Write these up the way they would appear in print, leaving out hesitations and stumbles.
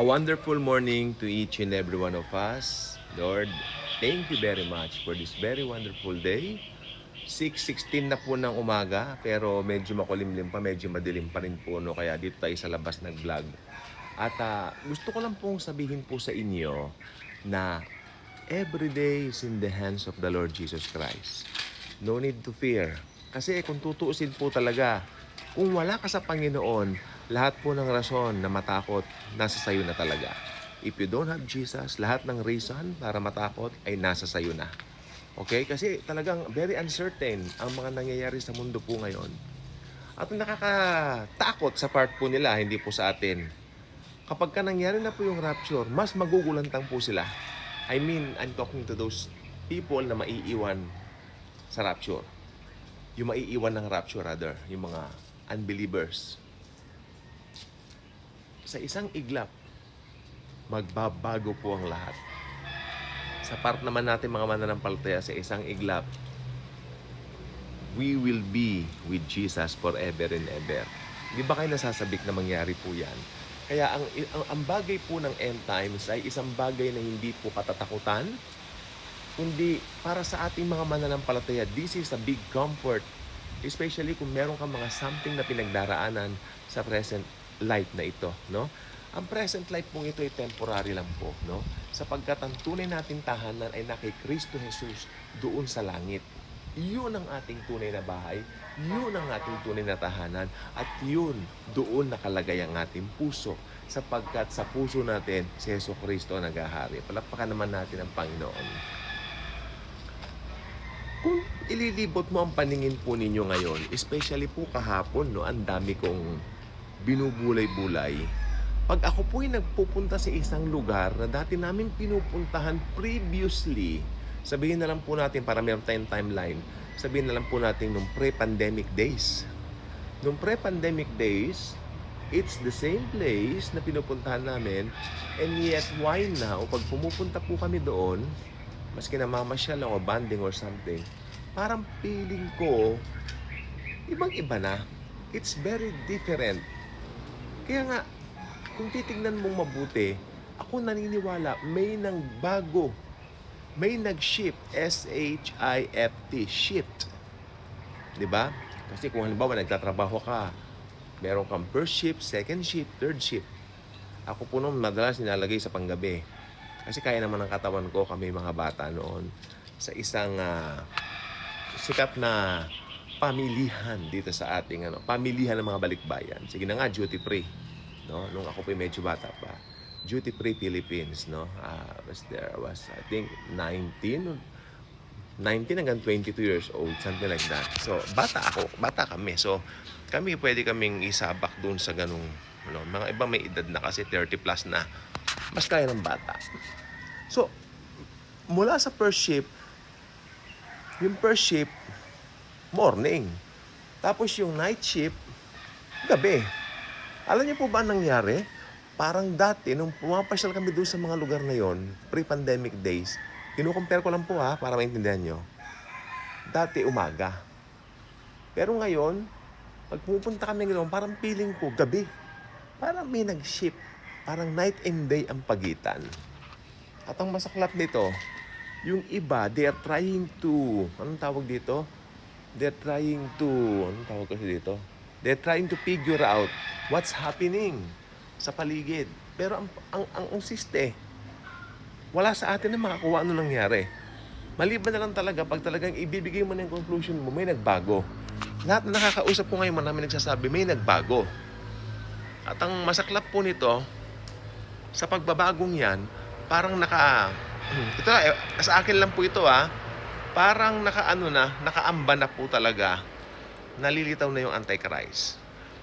A wonderful morning to each and every one of us. Lord, thank you very much for this very wonderful day. 6:16 na po ng umaga, pero medyo makulimlim pa, medyo madilim pa rin po, no? Kaya dito tayo sa labas nag-vlog. At gusto ko lang pong sabihin po sa inyo na every day is in the hands of the Lord Jesus Christ. No need to fear. Kasi kung tutuusin po talaga, kung wala ka sa Panginoon, lahat po ng rason na matakot, nasa sayo na talaga. If you don't have Jesus, lahat ng reason para matakot ay nasa sayo na. Okay? Kasi talagang very uncertain ang mga nangyayari sa mundo po ngayon. At nakakatakot sa part po nila, hindi po sa atin. Kapag ka nangyari na po yung rapture, mas magugulantang po sila. I mean, I'm talking to those people na maiiwan sa rapture. Yung maiiwan ng rapture rather, yung mga unbelievers. Sa isang iglap, magbabago po ang lahat. Sa part naman natin mga mananampalataya, sa isang iglap, we will be with Jesus forever and ever. Di ba kayo nasasabik na mangyari po yan? Kaya ang bagay po ng end times ay isang bagay na hindi po katatakutan, kundi para sa ating mga mananampalataya, this is a big comfort. Especially kung meron kang mga something na pinagdaraanan sa present life na ito, no? Ang present life pong ito ay temporary lang po, no? Sapagkat ang tunay nating tahanan ay na kay Kristo Jesus doon sa langit. Yun ang ating tunay na bahay, yun ang ating tunay na tahanan, at yun, doon nakalagay ang ating puso. Sapagkat sa puso natin, si Yesu Kristo naghahari. Palakpakan naman natin ang Panginoon. Kung ililibot mo ang paningin po ninyo ngayon, especially po kahapon, no, ang dami kong binubulay-bulay. Pag ako po ay nagpupunta sa isang lugar na dati namin pinupuntahan previously, sabihin na lang po natin para meron tayong timeline, sabihin na lang po natin nung pre-pandemic days. Nung pre-pandemic days, it's the same place na pinupuntahan namin, and yet why now, pag pumupunta po kami doon, maski namamasyal lang o banding or something, parang feeling ko, ibang-iba na. It's very different. Kaya nga, kung titignan mong mabuti, ako naniniwala, may nang bago. May nag-shift. S-H-I-F-T. Shift. Diba? Kasi kung halimbawa nagtatrabaho ka, meron kang first shift, second shift, third shift. Ako po nung madalas nilalagay sa panggabi. Kasi kaya naman ng katawan ko, kami mga bata noon, sa isang sikat na pamilihan dito sa ating pamilihan ng mga balikbayan. Sige na nga, duty free. No? Nung ako po medyo bata pa. Duty free Philippines. No? Was I think 19 hanggang 22 years old, something like that. So, bata kami. So, pwede kaming isabak doon sa ganung, mga iba may edad na kasi 30 plus na. Mas kaya ng bata. So, mula sa first shift, yung first shift, morning. Tapos yung night shift, gabi. Alam niyo po ba nangyari? Parang dati, nung pumapasyal kami doon sa mga lugar na yon, pre-pandemic days, kinukompare ko lang po para maintindihan nyo. Dati umaga. Pero ngayon, pag pumupunta kami ngayon, parang feeling ko gabi. Parang may nag-shift. Parang night and day ang pagitan. At ang masaklap nito, yung iba, they are trying to, anong tawag dito? They're trying to, anong tawag kasi dito? They're trying to figure out what's happening sa paligid. Pero ang siste, wala sa atin na makakuha ano nangyari. Maliban na lang talaga, pag talagang ibibigay mo na yung conclusion mo, may nagbago. Lahat na nakakausap ko ngayon, marami nagsasabi, may nagbago. At ang masaklap po nito, sa pagbabagong yan, parang ito na, sa akin lang po ito parang nakaamba na po talaga, nalilitaw na yung Antichrist.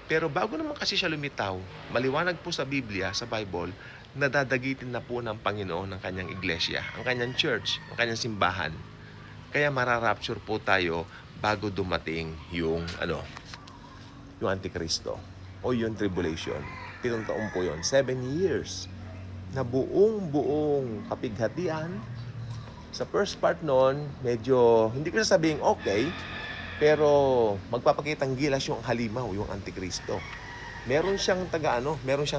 Pero bago naman kasi siya lumitaw, maliwanag po sa Biblia, sa Bible, nadadagitin na po ng Panginoon ng kanyang iglesia, ang kanyang church, ang kanyang simbahan. Kaya mararapture po tayo bago dumating yung Antikristo o yung tribulation. 7 taon po yun, 7 years na buong kapighatian. Sa first part noon, medyo, hindi ko sasabing okay, pero magpapakitang gilas yung halimaw, yung Antikristo. meron siyang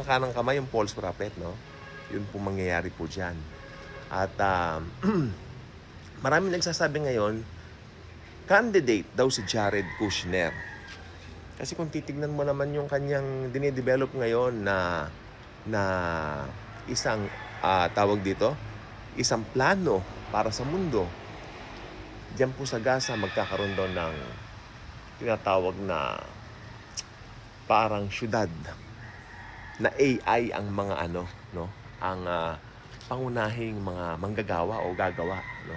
kanang kamay, yung false prophet, no? Yun po mangyayari po diyan. At maraming nagsasabi ngayon, candidate daw si Jared Kushner. Kasi kung titignan mo naman yung kanyang dinidevelop ngayon na isang tawag dito, isang plano para sa mundo. Diyan po sa Gaza magkakaroon daw ng tinatawag na parang syudad na AI ang mga no? Ang pangunahing mga manggagawa o gagawa, no?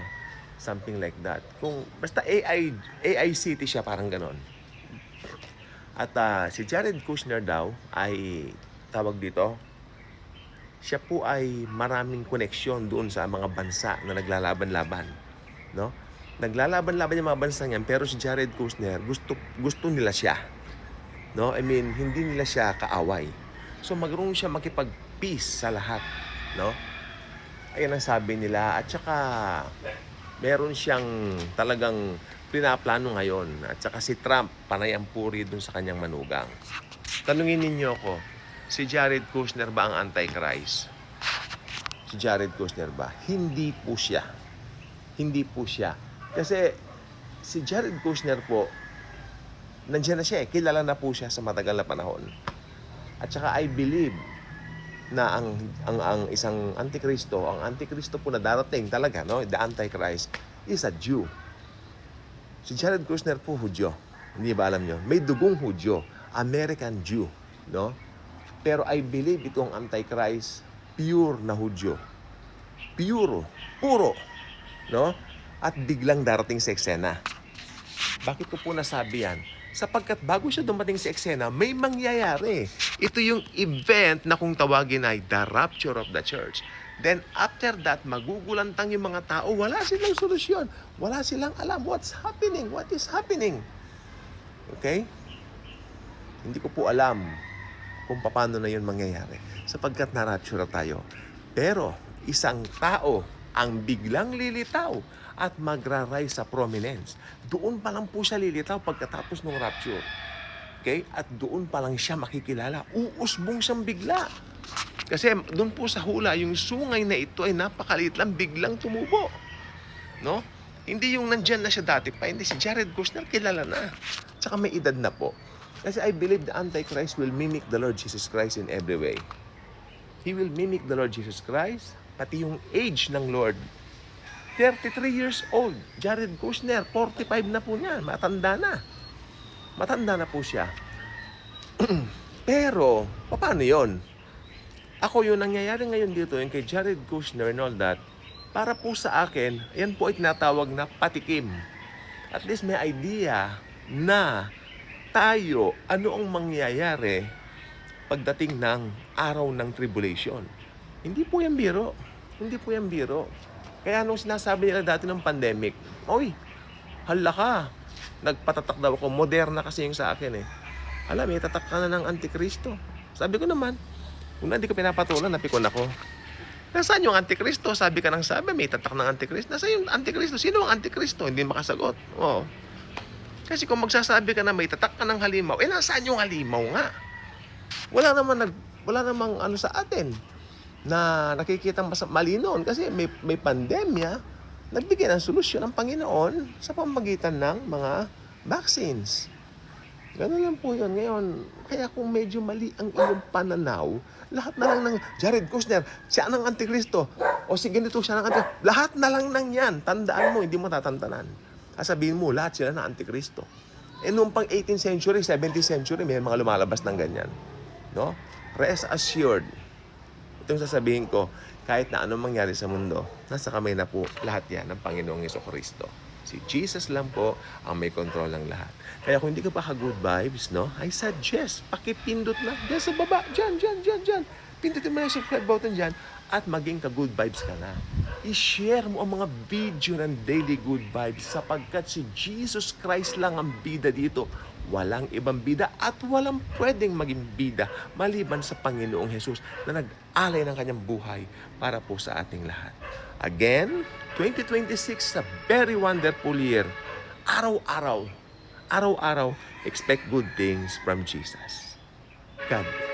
Something like that. Kung basta AI city siya, parang ganon. At si Jared Kushner daw ay tawag dito, siya po ay maraming koneksyon doon sa mga bansa na naglalaban-laban, no? Naglalaban-laban yung mga bansa niyan, pero si Jared Kushner gusto nila siya, no? I mean, hindi nila siya kaaway. So magroon siya makipag-peace sa lahat, no? Ayan ang sabi nila. At saka meron siyang talagang pinaplano ngayon. At saka si Trump, panay ang puri dun sa kanyang manugang. Tanungin ninyo ako, si Jared Kushner ba ang Antichrist? Si Jared Kushner ba? Hindi po siya. Hindi po siya. Kasi si Jared Kushner po, nandiyan na siya eh. Kilala na po siya sa matagal na panahon. At saka I believe na ang isang Antikristo, ang Antikristo po na darating talaga, no? The Antichrist is a Jew. Si Jared Kushner po, Hudyo. Hindi ba alam nyo? May dugong Hudyo. American Jew, no? Pero I believe itong Antichrist, pure na Hudyo. Puro, no? At biglang darating sa eksena. Bakit ko po nasabi yan? Sapagkat bago siya dumating sa eksena, may mangyayari. Ito yung event na kung tawagin ay the rapture of the church. Then after that, magugulantang yung mga tao. Wala silang solusyon. Wala silang alam what's happening. What is happening? Okay? Hindi ko po alam kung paano na yun mangyayari. Sapagkat na-rapture tayo. Pero isang tao ang biglang lilitaw at magra-rise sa prominence. Doon pa lang po siya lilitaw pagkatapos ng rapture. Okay? At doon pa lang siya makikilala. Uusbong siyang bigla. Kasi doon po sa hula, yung sungay na ito ay napakaliit lang, biglang tumubo. No? Hindi yung nandyan na siya dati pa. Hindi, si Jared Kushner kilala na. Tsaka may edad na po. Kasi I believe the Antichrist will mimic the Lord Jesus Christ in every way. He will mimic the Lord Jesus Christ, pati yung age ng Lord. 33 years old, Jared Kushner, 45 na po niya, matanda na. Matanda na po siya. Pero, paano yon? Ako yung nangyayari ngayon dito, yung kay Jared Kushner and all that, para po sa akin, yan po ay tinatawag na patikim. At least may idea na tayo, ano ang mangyayari pagdating ng araw ng tribulation. Hindi po yan biro. Hindi po yan biro. Kaya nung sinasabi nila dati ng pandemic, oy, hala ka, nagpatatak daw ako, Moderna kasi yung sa akin eh. Alam, may tatak ka na ng Antikristo. Sabi ko naman, kung hindi ko pinapatulan, napikon ako. Nasaan yung Antikristo? Sabi ka ng sabi, may tatak ng Antikristo. Nasaan yung Antikristo? Sino ang Antikristo? Hindi makasagot. Oo. Kasi kung magsasabi ka na may tatak ka ng halimaw, nasaan yung halimaw nga? Wala namang ano sa atin na nakikita mali noon kasi may pandemya, nagbigay ng solusyon ng Panginoon sa pamamagitan ng mga vaccines. Ganun lang po yun. Ngayon, kaya kung medyo mali ang iyong pananaw, lahat na lang ng Jared Kushner, siya ng Antikristo, o si ganito siya ng Antikristo, lahat na lang ng yan. Tandaan mo, hindi mo tatantanan. Sabihin mo, lahat sila ng Antikristo. Noong pang 18th century, 17th century, may mga lumalabas ng ganyan. No? Rest assured, itong sasabihin ko, kahit na anong mangyari sa mundo, nasa kamay na po lahat yan ng Panginoong Jesucristo. Si Jesus lang po ang may control ng lahat. Kaya kung hindi ka pa ka-good vibes, no, I suggest, pakipindot na dyan sa baba, dyan. Pindutin mo na yung subscribe button dyan at maging ka-good vibes ka na. I-share mo ang mga video ng Daily Good Vibes sapagkat si Jesus Christ lang ang bida dito. Walang ibang bida at walang pwedeng maging bida maliban sa Panginoong Jesus na nag-alay ng kanyang buhay para po sa ating lahat. Again, 2026 a very wonderful year. Araw-araw, expect good things from Jesus. God bless.